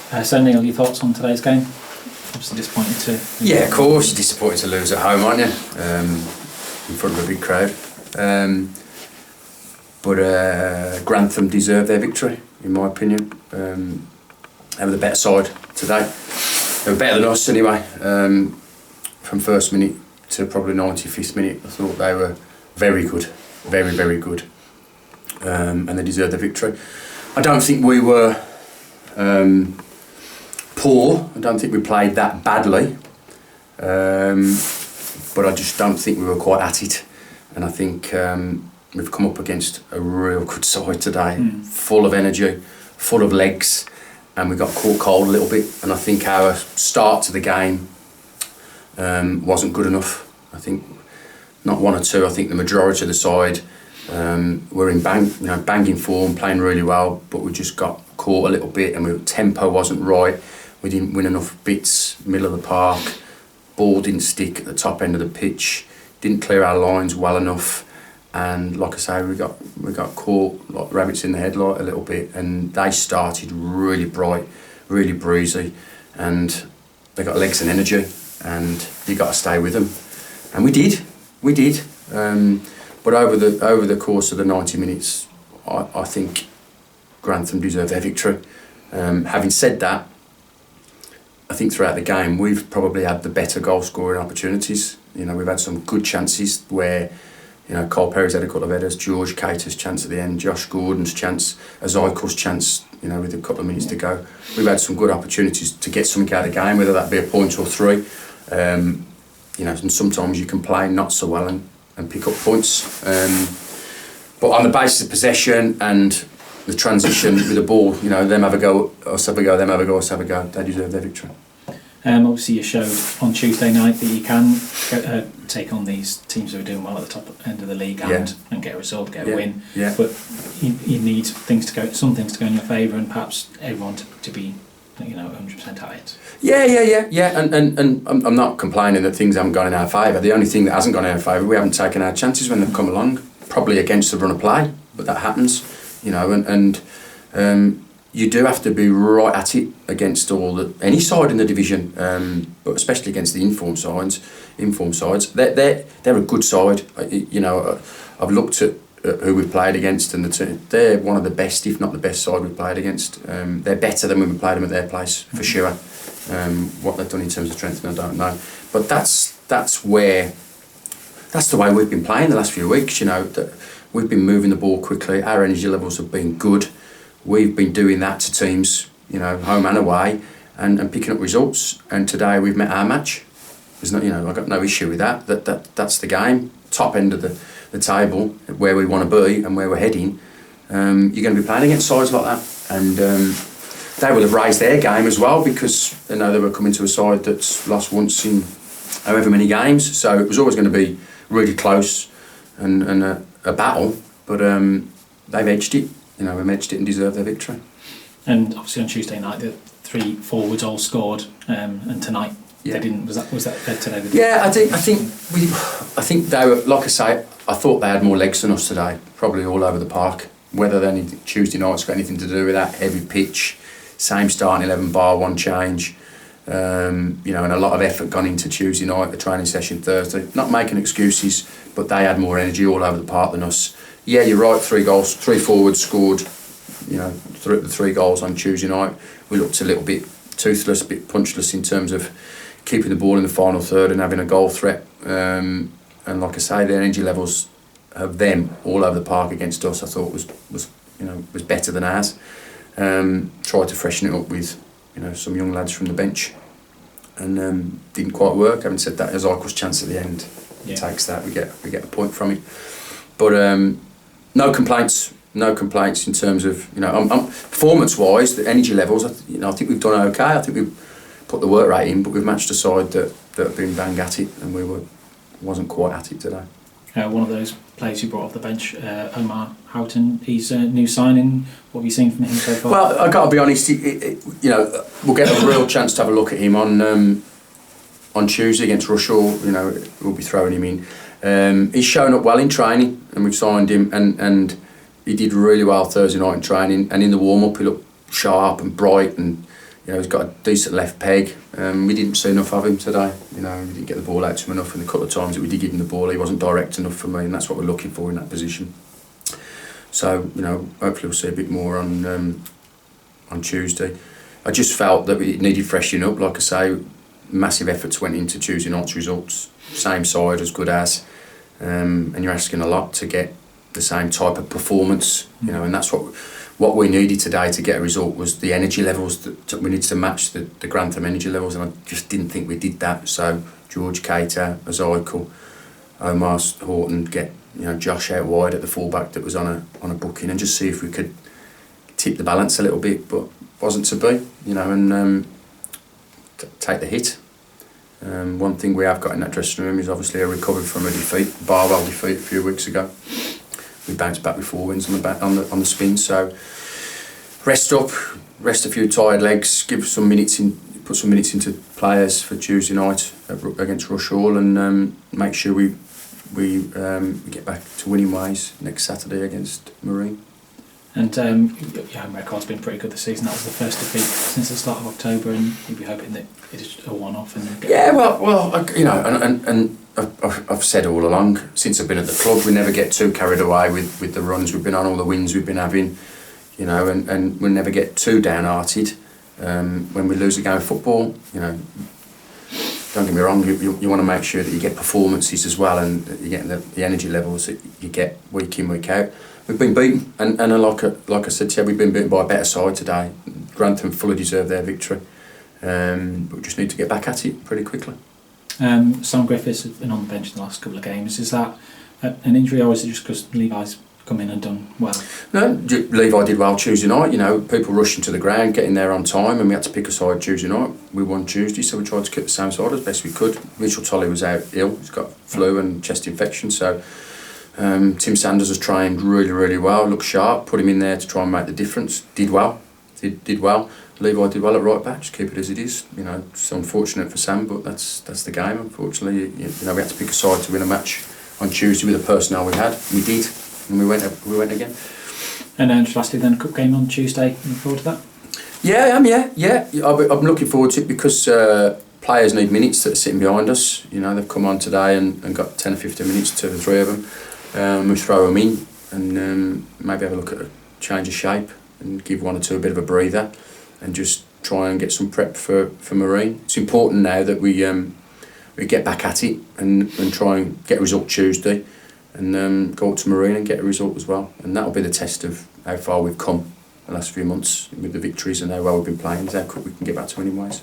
So Neil, your thoughts on today's game? Obviously disappointed to... Yeah, of course, you're disappointed to lose at home, aren't you? In front of a big crowd. But Grantham deserved their victory, in my opinion. They were the better side today. They were better than us anyway. From first minute to probably 95th minute, I thought they were very good. Very, very good. And they deserved the victory. I don't think we were poor. I don't think we played that badly. But I just don't think we were quite at it. And I think we've come up against a real good side today, full of energy, full of legs, and we got caught cold a little bit. And I think our start to the game wasn't good enough. I think not one or two. I think the majority of the side were in banging form, playing really well, but we just got caught a little bit, and tempo wasn't right. We didn't win enough bits, middle of the park. Ball didn't stick at the top end of the pitch. Didn't clear our lines well enough. And like I say, we got caught like rabbits in the headlight a little bit, and they started really bright, really breezy, and they got legs and energy, and you got to stay with them, and we did. But over the course of the 90 minutes, I think Grantham deserved their victory. Having said that, I think throughout the game we've probably had the better goal scoring opportunities. We've had some good chances where. Cole Perry's had a couple of headers, George Cater's chance at the end, Josh Gordon's chance, Azaiko's chance, with a couple of minutes to go. We've had some good opportunities to get something out of the game, whether that be a point or three. And sometimes you can play not so well and pick up points. But on the basis of possession and the transition with the ball, them have a go, us have a go, them have a go, us have a go, they deserve their victory. Obviously you showed on Tuesday night that you can take on these teams who are doing well at the top end of the league and get a result, get a win. Yeah. But you need some things to go in your favour, and perhaps everyone to be 100% at it. Yeah. And I'm not complaining that things haven't gone in our favour. The only thing that hasn't gone in our favour, we haven't taken our chances when they've come along. Probably against the run of play, but that happens. You do have to be right at it against any side in the division, but especially against the informed sides. They're a good side. I've looked at who we've played against, and they're one of the best, if not the best side we've played against. They're better than when we played them at their place, for sure. What they've done in terms of strengthening, I don't know. But that's the way we've been playing the last few weeks. We've been moving the ball quickly. Our energy levels have been good. We've been doing that to teams, home and away, and picking up results. And today we've met our match. There's I've got no issue with that. That's the game, top end of the table, where we want to be and where we're heading. You're going to be playing against sides like that, and they will have raised their game as well, because they know they were coming to a side that's lost once in however many games. So it was always going to be really close and a battle, but they've edged it. They've edged it and deserved their victory. And obviously on Tuesday night, the three forwards all scored, and tonight they didn't. Was that today? Yeah, I think they were. Like I say, I thought they had more legs than us today. Probably all over the park. Whether Tuesday night's got anything to do with that, heavy pitch, same starting 11 bar, one change. And a lot of effort gone into Tuesday night, the training session Thursday. Not making excuses, but they had more energy all over the park than us. Yeah, you're right. 3 goals, 3 forwards scored. The 3 goals on Tuesday night. We looked a little bit toothless, a bit punchless in terms of keeping the ball in the final third and having a goal threat. And like I say, the energy levels of them all over the park against us, I thought was better than ours. Tried to freshen it up with some young lads from the bench, and didn't quite work. Having said that, Azaiko's chance at the end takes that. We get a point from it, but. No complaints in terms of performance-wise, the energy levels. I think we've done okay. I think we've put the work rate in, but we've matched a side that have been bang at it, and wasn't quite at it today. One of those players you brought off the bench, Omar Houghton, he's a new signing. What have you seen from him so far? Well, I've got to be honest. We'll get a real chance to have a look at him on Tuesday against Rushall. We'll be throwing him in. He's shown up well in training, and we've signed him, and he did really well Thursday night in training, and in the warm-up he looked sharp and bright, and You know, he's got a decent left peg. We didn't see enough of him today. You know, we didn't get the ball out to him enough, and a couple of times that we did give him the ball, he wasn't direct enough for me, and that's what we're looking for in that position. So, you know, hopefully we'll see a bit more on Tuesday. I just felt that it needed freshening up. Like I say, massive efforts went into Tuesday night's results. Same side, as good as, and you're asking a lot to get the same type of performance. You know, and that's what we needed today to get a result was the energy levels that we needed to match the Grantham energy levels, and I just didn't think we did that. So George Cater, Azaikal, Omar Horton, get Josh out wide at the fullback that was on a booking, and just see if we could tip the balance a little bit, but wasn't to be. You know, and take the hit. One thing we have got in that dressing room is obviously a recovery from a defeat, Barwell defeat a few weeks ago. We bounced back with 4 wins on the spin. So rest up, rest a few tired legs, put some minutes into players for Tuesday night against Rush Hall, and make sure we get back to winning ways next Saturday against Marine. And your home record's been pretty good this season. That was the first defeat since the start of October, and you'd be hoping that it's a one-off. And I've said all along since I've been at the club, we never get too carried away with the runs we've been on, all the wins we've been having, you know, and we never get too downhearted when we lose a game of football. You know, don't get me wrong, you want to make sure that you get performances as well, and you get the energy levels that you get week in, week out. We've been beaten, and like I said to you, we've been beaten by a better side today. Grantham fully deserved their victory, but we just need to get back at it pretty quickly. Sam Griffiths has been on the bench in the last couple of games. Is that an injury, or is it just because Levi's come in and done well? No, Levi did well Tuesday night. You know, people rushing to the ground, getting there on time, and we had to pick a side Tuesday night. We won Tuesday, so we tried to keep the same side as best we could. Mitchell Tolley was out ill; he's got flu and chest infection, so. Tim Sanders has trained really, really well, looked sharp, put him in there to try and make the difference. Did well. Did well. Levi did well at right back, just keep it as it is. You know, it's unfortunate for Sam, but that's the game, unfortunately. You know, we had to pick a side to win a match on Tuesday with the personnel we had. We did, and we went again. And then just lastly, then, a cup game on Tuesday. Looking forward to that? Yeah, I am, yeah. I'm looking forward to it because players need minutes that are sitting behind us. You know, they've come on today and got 10 or 15 minutes, 2 or 3 of them. We throw them in and maybe have a look at a change of shape and give 1 or 2 a bit of a breather and just try and get some prep for Marine. It's important now that we get back at it and try and get a result Tuesday and go up to Marine and get a result as well. And that'll be the test of how far we've come the last few months with the victories and how well we've been playing, how quick we can get back to winning ways.